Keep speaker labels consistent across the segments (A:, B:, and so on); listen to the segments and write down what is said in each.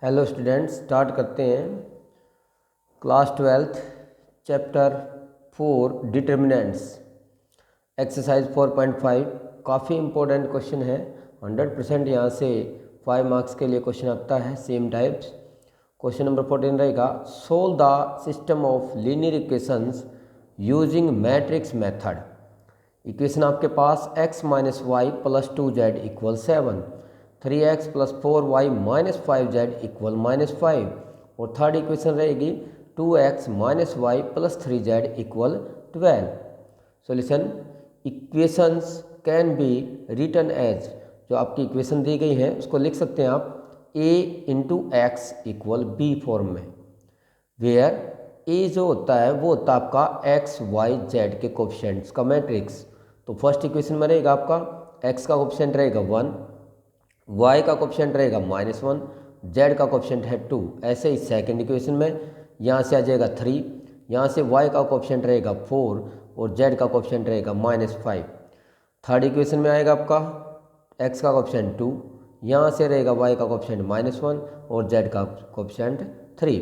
A: Hello students, start करते हैं class 12th chapter 4 determinants exercise 4.5। काफ़ी इम्पोर्टेंट क्वेश्चन है। 100% यहाँ से 5 मार्क्स के लिए क्वेश्चन आता है सेम टाइप्स। क्वेश्चन नंबर 14 रहेगा, solve the system of linear equations using matrix method. Equation आपके पास x minus Y plus 2z equal 7, 3x plus 4y minus 5z equal -5 और थर्ड इक्वेशन रहेगी 2x minus Y plus 3z equal 12। Solution, equations can be written as, जो आपकी equation दी गई है उसको लिख सकते हैं आप a into X equal B form में, वेयर a जो होता है वो होता है आपका x y z के कोफिशिएंट्स का मैट्रिक्स। तो फर्स्ट इक्वेशन में रहेगा आपका x का कोफिशिएंट रहेगा 1, y का कोफिशिएंट रहेगा -1, z का कोफिशिएंट है 2। ऐसे ही सेकंड इक्वेशन में यहाँ से आ जाएगा 3, यहाँ से y का कोफिशिएंट रहेगा 4 और z का कोफिशिएंट रहेगा -5। थर्ड इक्वेशन में आएगा आपका x का कोफिशिएंट 2, यहाँ से रहेगा y का कोफिशिएंट -1 और z का कोफिशिएंट 3।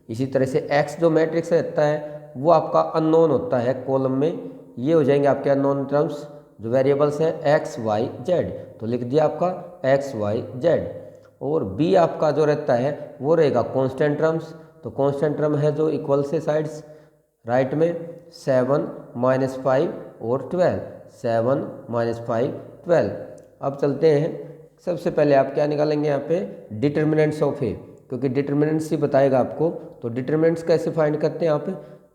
A: इसी तरह से x जो मैट्रिक्स रहता है वो आपका अननोन होता है कॉलम में। ये हो जाएंगे आपके अननोन टर्म्स, जो वेरिएबल्स हैं x y z, तो लिख दिया आपका x y z। और b आपका जो रहता है वो रहेगा कांस्टेंट टर्म्स, तो कांस्टेंट टर्म है जो इक्वल से साइड्स राइट में 7 -5 और 12, 7 -5 12। अब चलते हैं, सबसे पहले आप क्या निकालेंगे यहाँ पे डिटर्मिनेंट्स ऑफ ए, क्योंकि डिटर्मिनेंट्स ही बताएगा आपको। तो डिटर्मिनेंट्स कैसे फाइंड करते हैं, आप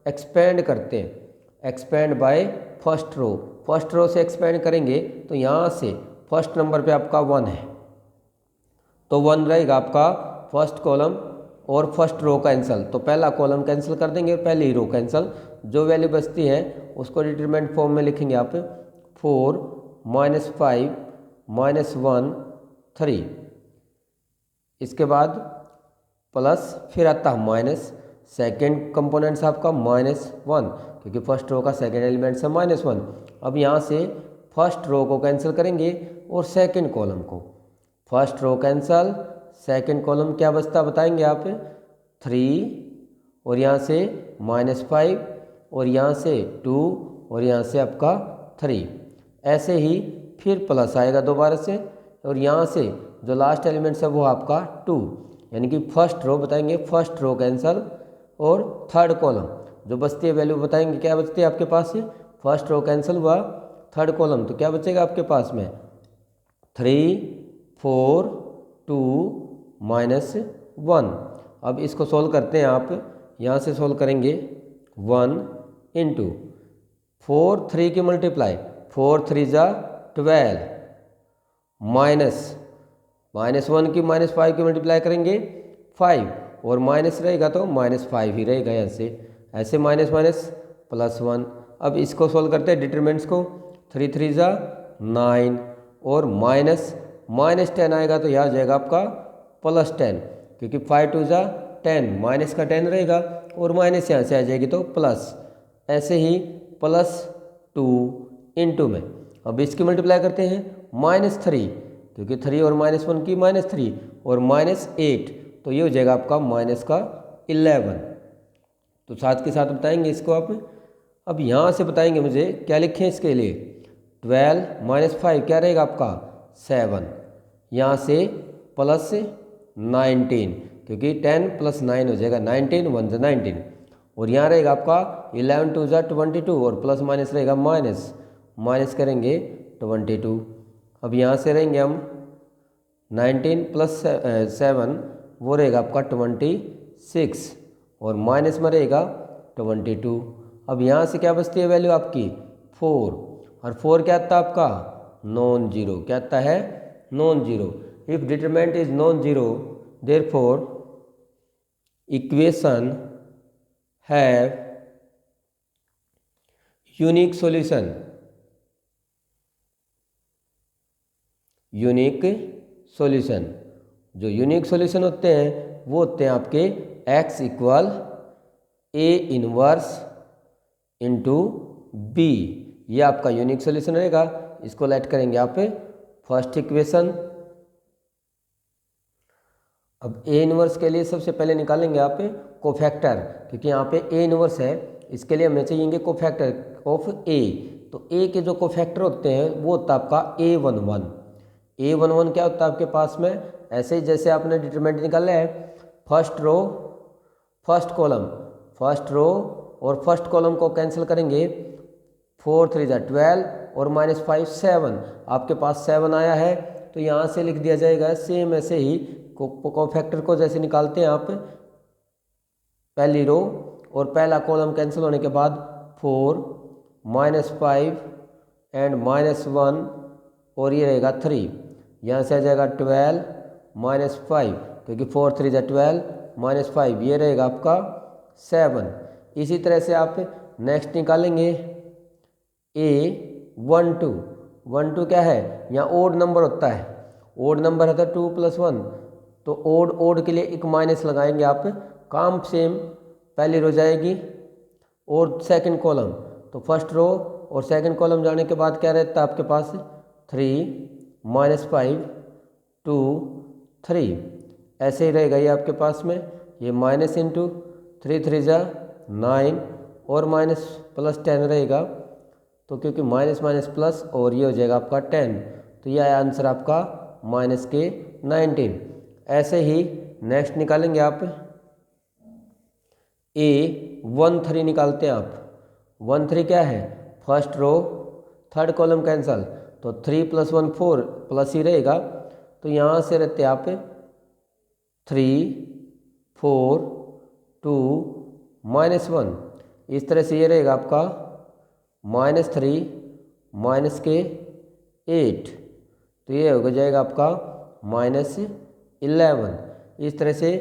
A: एक्सपेंड करते हैं, expand by first row. First row से एक्सपेंड करेंगे तो यहाँ से फर्स्ट नंबर पे आपका 1 है, तो 1 रहेगा आपका फर्स्ट कॉलम और फर्स्ट रो कैंसिल, तो पहला कॉलम कैंसिल कर देंगे, पहली रो कैंसिल, जो वैल्यू बचती है उसको डिटरमिनेंट फॉर्म में लिखेंगे आप 4 -5 -1 3। इसके बाद प्लस फिर आता है माइनस, सेकेंड कंपोनेंट्स आपका -1, क्योंकि फर्स्ट रो का सेकेंड एलिमेंट्स है -1। अब यहाँ से फर्स्ट रो को कैंसिल करेंगे और सेकेंड कॉलम को, first row cancel, second column क्या बचता बताएंगे आप 3 और यहाँ से -5 और यहाँ से 2 और यहाँ से आपका 3। ऐसे ही फिर प्लस आएगा दोबारा से और यहाँ से जो लास्ट एलिमेंट्स है वो आपका 2, यानी कि फर्स्ट रो बताएंगे, फर्स्ट रो कैंसिल और थर्ड कॉलम जो बचती है वैल्यू बताएंगे क्या बचती है आपके पास से, फर्स्ट रो कैंसिल हुआ, थर्ड कॉलम तो क्या बचेगा आपके पास में 3 4 2 -1। अब इसको सोल्व करते हैं आप, यहाँ से सोल्व करेंगे 1 इंटू 4 3 की मल्टीप्लाई 4 3 जा 12 -1 की -5 की मल्टीप्लाई करेंगे 5 और माइनस रहेगा तो -5 ही रहेगा यहाँ से, ऐसे माइनस माइनस +1। अब इसको सोल्व करते हैं डिटरमिनेंट्स को, 3 3 जा 9 और -10 आएगा तो यहाँ आ जाएगा आपका +10, क्योंकि 5 2 जा 10, माइनस का 10 रहेगा और माइनस यहाँ से आ जाएगी तो प्लस, ऐसे ही +2 इंटू में। अब इसकी मल्टीप्लाई करते हैं -3, क्योंकि 3 और -1 की -3 और -8, तो ये हो जाएगा आपका -11। तो साथ के साथ बताएंगे इसको आप। अब यहाँ से बताएंगे मुझे क्या लिखें इसके लिए, 12 -5 क्या रहेगा आपका 7, यहाँ से प्लस 19, क्योंकि 10 + 9 हो जाएगा 19, 1 जा 19 और यहाँ रहेगा आपका 11 2 जा 22 और प्लस माइनस रहेगा माइनस करेंगे 22। अब यहाँ से रहेंगे हम 19 + 7 वो रहेगा आपका 26 और माइनस में रहेगा 22। अब यहाँ से क्या बचती है वैल्यू आपकी 4, और 4 क्या आता है आपका नॉन जीरो, क्या आता है non zero. If determinant is non zero therefore equation have unique solution, unique solution, जो यूनिक सॉल्यूशन होते हैं वो होते हैं आपके x इक्वल a इनवर्स इंटू बी, ये आपका यूनिक सॉल्यूशन रहेगा। इसको लेट करेंगे आप फर्स्ट इक्वेशन अब ए इनवर्स के लिए सबसे पहले निकालेंगे आप कोफैक्टर, क्योंकि यहाँ पे ए इनवर्स है, इसके लिए हमें चाहिए कोफैक्टर ऑफ ए। तो ए के जो कोफैक्टर होते हैं वो होता है आपका A11। A11 क्या होता है आपके पास में, ऐसे ही जैसे आपने डिटरमिनेंट निकाला है, first row first column, first row और फर्स्ट कॉलम को कैंसिल करेंगे, 4 3 12 और -5 7, आपके पास 7 आया है। तो यहाँ से लिख दिया जाएगा सेम ऐसे ही कोफैक्टर को जैसे निकालते हैं आप, पहली रो और पहला कॉलम कैंसिल होने के बाद 4 -5 एंड -1 और ये रहेगा 3, यहाँ से आ जाएगा 12 -5, क्योंकि 4 3 12 -5 ये रहेगा आपका 7। इसी तरह से आप नेक्स्ट निकालेंगे A12 क्या है, यहाँ ओड नंबर होता है, ओड नंबर है तो 2 + 1, तो ओड के लिए एक माइनस लगाएंगे आप, काम सेम, पहली रो जाएगी और सेकंड कॉलम, तो फर्स्ट रो और सेकंड कॉलम जाने के बाद क्या रहता है आपके पास, 3 -5 2 3, ऐसे ही रहेगा ये आपके पास में, ये माइनस इंटू 3 3 9 और माइनस प्लस 10 रहेगा, तो क्योंकि माइनस माइनस प्लस और ये हो जाएगा आपका 10, तो ये आया आंसर आपका -19। ऐसे ही नेक्स्ट निकालेंगे आप A13 निकालते हैं आप, 13 क्या है, first row third column cancel, तो 3 + 1 4 प्लस ही रहेगा, तो यहाँ से रहते आप 3 4 2 -1, इस तरह से ये रहेगा आपका -3 -8, तो ये हो जाएगा आपका -11। इस तरह से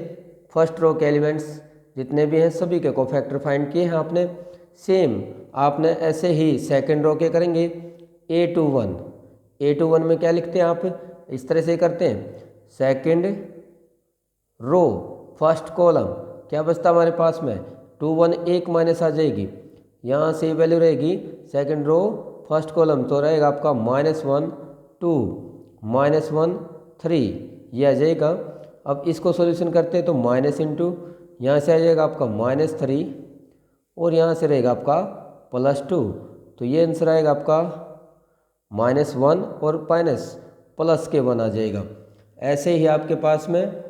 A: फर्स्ट रो के एलिमेंट्स जितने भी हैं सभी के कोफैक्टर फाइंड किए हैं आपने। सेम आपने ऐसे ही सेकंड रो के करेंगे, A21 में क्या लिखते हैं आप, इस तरह से करते हैं, सेकंड रो फर्स्ट कॉलम क्या बचता हमारे पास में, 2 1 एक माइनस आ जाएगी, यहाँ से वैल्यू रहेगी सेकंड रो फर्स्ट कॉलम, तो रहेगा आपका -1 2 -1 3, ये आ जाएगा। अब इसको सॉल्यूशन करते हैं तो माइनस इंटू यहाँ से आ जाएगा आपका -3 और यहाँ से रहेगा आपका +2, तो ये आंसर आएगा आपका -1 और प्लस के 1 आ जाएगा। ऐसे ही आपके पास में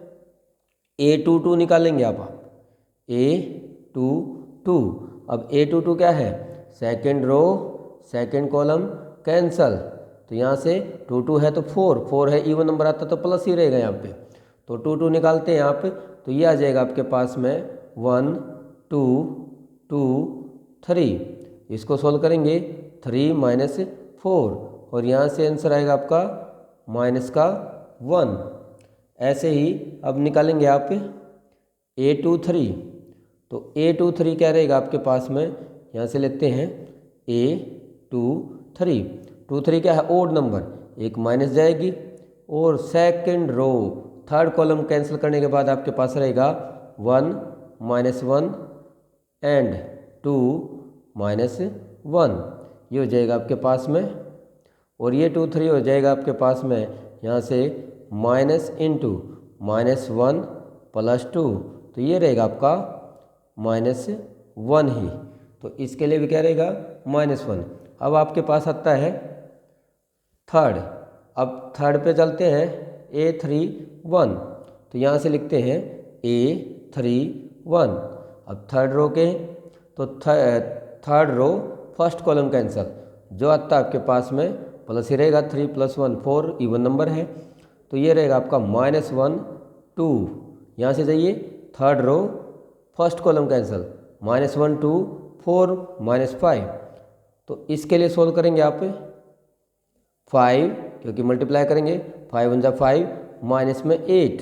A: A22 निकालेंगे आप, A22, अब A22 क्या है, second row second column cancel, तो यहाँ से 2 2 है तो 4 है, इवन नंबर आता तो प्लस ही रहेगा यहाँ पे, तो 2 2 निकालते हैं आप, तो ये आ जाएगा आपके पास में 1 2 2 3, इसको सोल्व करेंगे 3 -4 और यहाँ से आंसर आएगा आपका -1। ऐसे ही अब निकालेंगे आप A23, तो A23 क्या रहेगा आपके पास में, यहाँ से लेते हैं A23, 23 क्या है, ओड नंबर, एक माइनस जाएगी और second row third column cancel करने के बाद आपके पास रहेगा 1 -1 एंड 2 -1, ये हो जाएगा आपके पास में, और ये 2 3 हो जाएगा आपके पास में, यहाँ से माइनस इंटू -1 +2, तो ये रहेगा आपका -1 ही, तो इसके लिए भी क्या रहेगा -1। अब आपके पास आता है थर्ड, अब थर्ड पे चलते हैं A31, तो यहाँ से लिखते हैं A31, अब थर्ड रो के, तो third row first column cancel, जो आता है आपके पास में प्लस ही रहेगा, 3 + 1 4 इवन नंबर है, तो ये रहेगा आपका -1 2, यहाँ से जाइए third row first column cancel, -1 2 4 -5, तो इसके लिए सोल्व करेंगे आप 5, क्योंकि मल्टीप्लाई करेंगे, 5 1 5 माइनस में 8,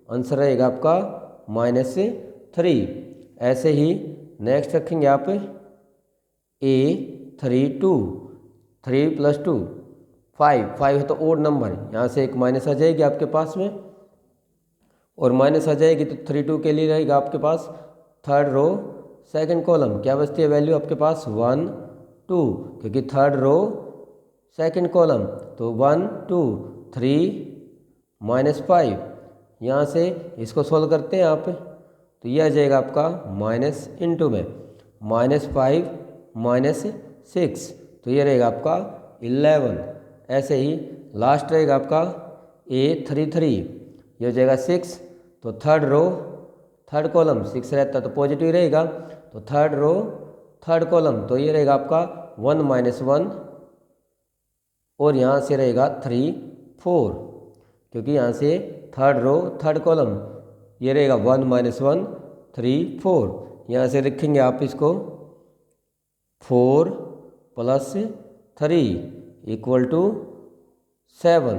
A: आंसर रहेगा आपका -3। ऐसे ही नेक्स्ट रखेंगे आप A32, 3 + 2 5 है तो ओड नंबर, यहाँ से एक माइनस आ जाएगी आपके पास में, और माइनस आ जाएगी तो 3 2 के लिए रहेगा आपके पास थर्ड रो सेकंड कॉलम, क्या बचती है वैल्यू आपके पास 1 2, क्योंकि थर्ड रो सेकंड कॉलम, तो 1 2 3 -5, यहाँ से इसको सोल्व करते हैं आप, तो यह आ जाएगा आपका माइनस इंटू में -5 -6, तो ये रहेगा आपका 11। ऐसे ही लास्ट रहेगा आपका A33, ये हो जाएगा 6, तो थर्ड रो थर्ड कॉलम 6 रहता तो पॉजिटिव रहेगा, तो थर्ड रो थर्ड कॉलम, तो ये रहेगा आपका 1 -1, और यहाँ से रहेगा 3 4, क्योंकि यहाँ से थर्ड रो थर्ड कॉलम, ये रहेगा 1 -1 3 4, यहाँ से लिखेंगे आप इसको 4 + 3 = 7,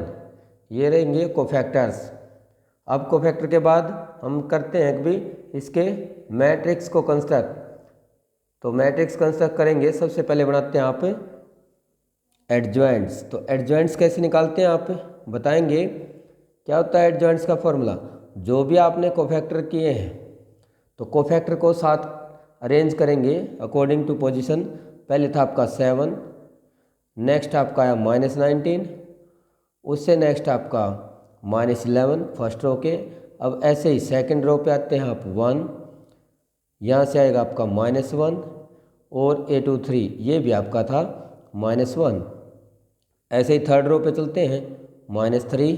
A: ये रहेंगे कोफैक्टर्स। अब कोफैक्टर के बाद हम करते हैं कि इसके मैट्रिक्स को कंस्ट्रक्ट, तो मैट्रिक्स कंस्ट्रक्ट करेंगे। सबसे पहले बनाते हैं आप एडजॉइंट्स, तो एडजॉइंट्स कैसे निकालते हैं आप बताएंगे। क्या होता है एडजॉइंट्स का फॉर्मूला, जो भी आपने कोफैक्टर किए हैं तो कोफैक्टर को साथ अरेंज करेंगे अकॉर्डिंग टू पोजीशन। पहले था आपका 7, नेक्स्ट आपका आया -19, उससे नेक्स्ट आपका -11 फर्स्ट रो के। अब ऐसे ही सेकंड रो पे आते हैं आप 1, यहाँ से आएगा आपका -1, और A23 ये भी आपका था -1। ऐसे ही थर्ड रो पे चलते हैं -3,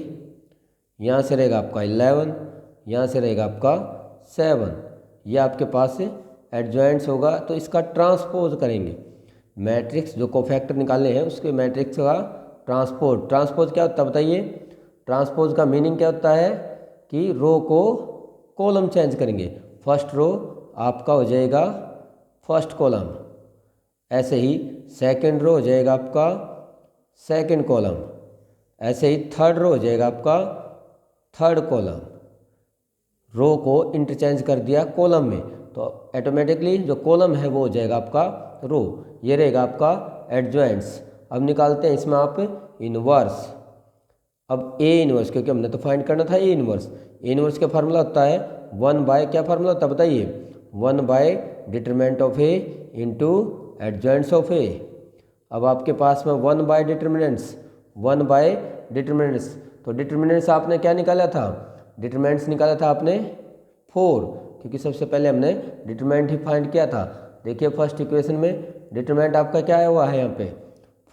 A: यहाँ से रहेगा आपका 11, यहाँ से रहेगा आपका 7, ये आपके पास एडजॉइंट्स होगा। तो इसका ट्रांसपोज करेंगे, मैट्रिक्स जो कोफैक्टर निकाले हैं उसके मैट्रिक्स का ट्रांसपोज क्या होता है बताइए। ट्रांसपोज का मीनिंग क्या होता है कि रो को कॉलम चेंज करेंगे, फर्स्ट रो आपका हो जाएगा फर्स्ट कॉलम, ऐसे ही सेकंड रो हो जाएगा आपका सेकंड कॉलम, ऐसे ही थर्ड रो हो जाएगा आपका थर्ड कॉलम। रो को इंटरचेंज कर दिया कॉलम में, तो ऑटोमेटिकली जो कॉलम है वो हो जाएगा आपका रो, ये रहेगा आपका एडजॉइंट्स। अब निकालते हैं इसमें आप इनवर्स। अब ए इनवर्स, क्योंकि हमने तो फाइंड करना था ए इनवर्स। ए इनवर्स का फार्मूला होता है 1/, क्या फार्मूला होता है बताइए, 1/, determinant of A into adjoints of A. अब आपके पास में 1/, डिटरमिनेंट्स 1/, डिटरमिनेंट्स, तो डिटरमिनेंट्स आपने क्या निकाला था, डिटरमिनेंट्स निकाला था आपने 4, क्योंकि सबसे पहले हमने डिटरमिनेंट ही फाइंड किया था। देखिए फर्स्ट इक्वेशन में डिटरमिनेंट आपका क्या आया हुआ है, यहाँ पे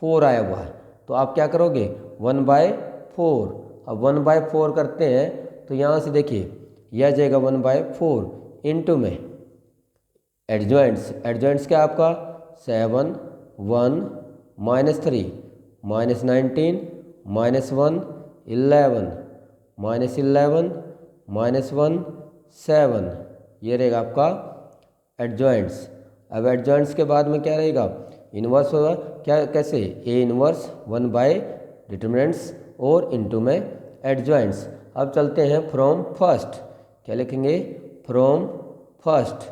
A: 4 आया हुआ है, तो आप क्या करोगे 1/4। अब 1/4 करते हैं तो यहाँ से देखिए यह जाएगा 1/4 इंटू में एडजॉइंट्स क्या आपका 7 1 -3 -19 -1 11 -1 7, ये रहेगा आपका एडजॉइंट्स। अब एडजॉइंट्स के बाद में क्या रहेगा, इनवर्स होगा। क्या कैसे, ए इनवर्स 1/, डिटरमिनेंट्स और इंटू में एडजॉइंट्स। अब चलते हैं फ्रॉम फर्स्ट, क्या लिखेंगे फ्रॉम फर्स्ट।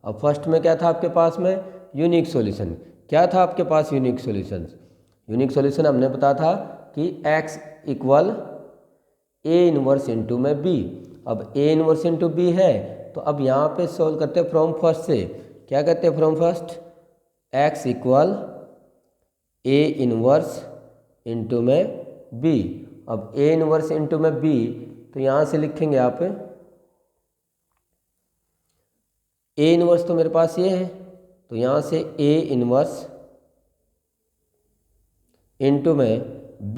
A: अब फर्स्ट में क्या था आपके पास में यूनिक सॉल्यूशन, क्या था आपके पास यूनिक सॉल्यूशन। यूनिक सॉल्यूशन हमने बताया था कि x = A इनवर्स इंटू में B। अब A इनवर्स इंटू B है, तो अब यहाँ पे सोल्व करते हैं फ्रॉम फर्स्ट से। क्या कहते हैं from first, x = A inverse into में B। अब A इनवर्स इंटू में B, तो यहाँ से लिखेंगे आप A इनवर्स, तो मेरे पास ये है, तो यहाँ से A इनवर्स इंटू में B,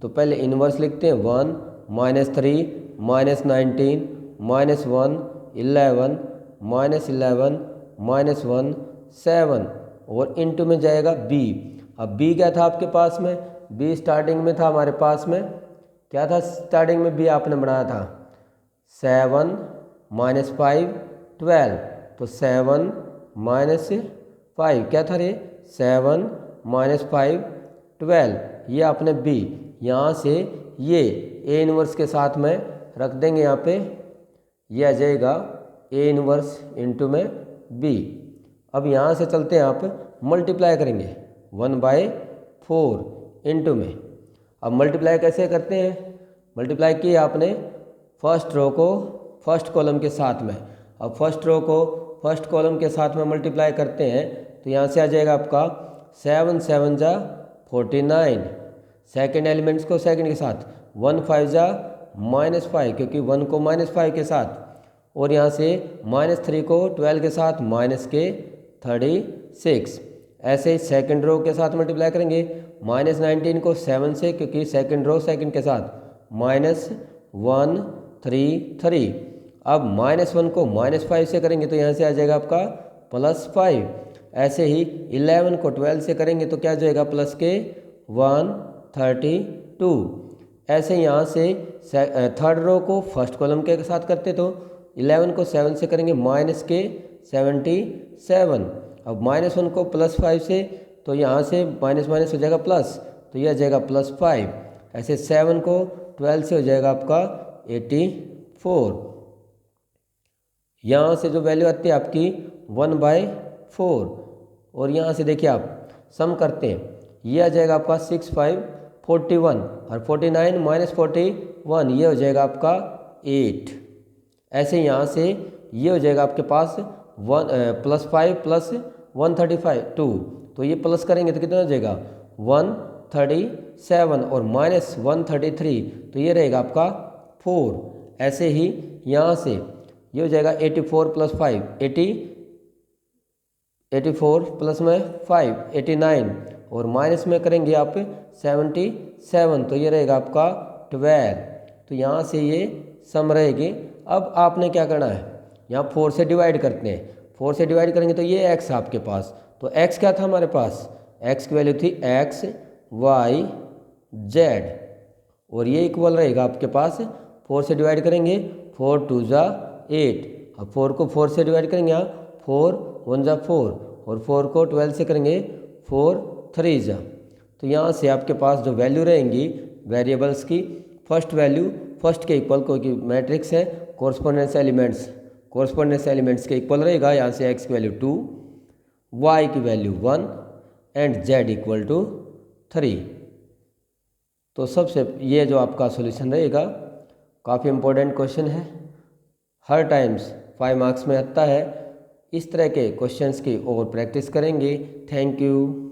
A: तो पहले इनवर्स लिखते हैं 1 -3 -19 -1 11 -1 7, और इंटू में जाएगा B। अब B क्या था आपके पास में, B स्टार्टिंग में था हमारे पास में, क्या था स्टार्टिंग में B आपने बनाया था 7 -5 12, तो 7 -5 क्या था रे 7 -5 12, ये आपने B, यहाँ से ये A इनवर्स के साथ में रख देंगे यहाँ पे, ये आ जाएगा A इनवर्स इंटू में B। अब यहाँ से चलते हैं आप मल्टीप्लाई करेंगे 1/4 इंटू में। अब मल्टीप्लाई कैसे करते हैं, मल्टीप्लाई किया आपने फर्स्ट रो को फर्स्ट कॉलम के साथ में। अब फर्स्ट रो को फर्स्ट कॉलम के साथ में मल्टीप्लाई करते हैं, तो यहाँ से आ जाएगा आपका 7 7 जा 49, सेकेंड एलिमेंट्स को सेकेंड के साथ 1 5 जा -5, क्योंकि 1 को -5 के साथ, और यहाँ से -3 को 12 के साथ -36। ऐसे ही सेकंड रो के साथ मल्टीप्लाई करेंगे, -19 को 7 से, क्योंकि सेकंड रो सेकंड के साथ -133। अब -1 को -5 से करेंगे तो यहाँ से आ जाएगा आपका +5। ऐसे ही 11 को 12 से करेंगे तो क्या आ जाएगा प्लस के 132। ऐसे यहाँ से थर्ड रो को फर्स्ट कॉलम के साथ करते तो 11 को 7 से करेंगे -77। अब -1 को +5 से, तो यहाँ से माइनस माइनस हो जाएगा प्लस, तो यह आ जाएगा +5। ऐसे 7 को 12 से हो जाएगा आपका 84। यहाँ से जो वैल्यू आती है आपकी 1/4, और यहाँ से देखिए आप सम करते हैं, ये आ जाएगा आपका 6 5 41, और 49 -41 ये हो जाएगा आपका 8। ऐसे यहाँ से ये हो जाएगा आपके पास +5 + 135 2, तो ये प्लस करेंगे तो कितना हो जाएगा 137, और -133, तो ये रहेगा आपका 4। ऐसे ही यहाँ से ये हो जाएगा 84 + 5 84 प्लस में 5 89, और माइनस में करेंगे आप 77, तो ये रहेगा आपका 12। तो यहाँ से ये सम रहेगी। अब आपने क्या करना है, यहाँ 4 से डिवाइड करते हैं, 4 से डिवाइड करेंगे तो ये x आपके पास, तो x क्या था हमारे पास, x की वैल्यू थी x y z, और ये इक्वल रहेगा आपके पास 4 से डिवाइड करेंगे 4 2 = 8, अब 4 को 4 से डिवाइड करेंगे यहाँ 4 1 = 4, और 4 को 12 से करेंगे 4 3 = तो यहाँ से आपके पास जो वैल्यू रहेंगी वेरिएबल्स की, फर्स्ट वैल्यू फर्स्ट के इक्वल, क्योंकि मैट्रिक्स है कोरस्पोंडेंस एलिमेंट्स के इक्वल रहेगा। यहाँ से x की वैल्यू 2, y की वैल्यू 1 एंड z = 3। तो सबसे ये जो आपका सॉल्यूशन रहेगा, काफ़ी इम्पोर्टेंट क्वेश्चन है, हर टाइम्स 5 मार्क्स में आता है। इस तरह के क्वेश्चंस की और प्रैक्टिस करेंगे। Thank you.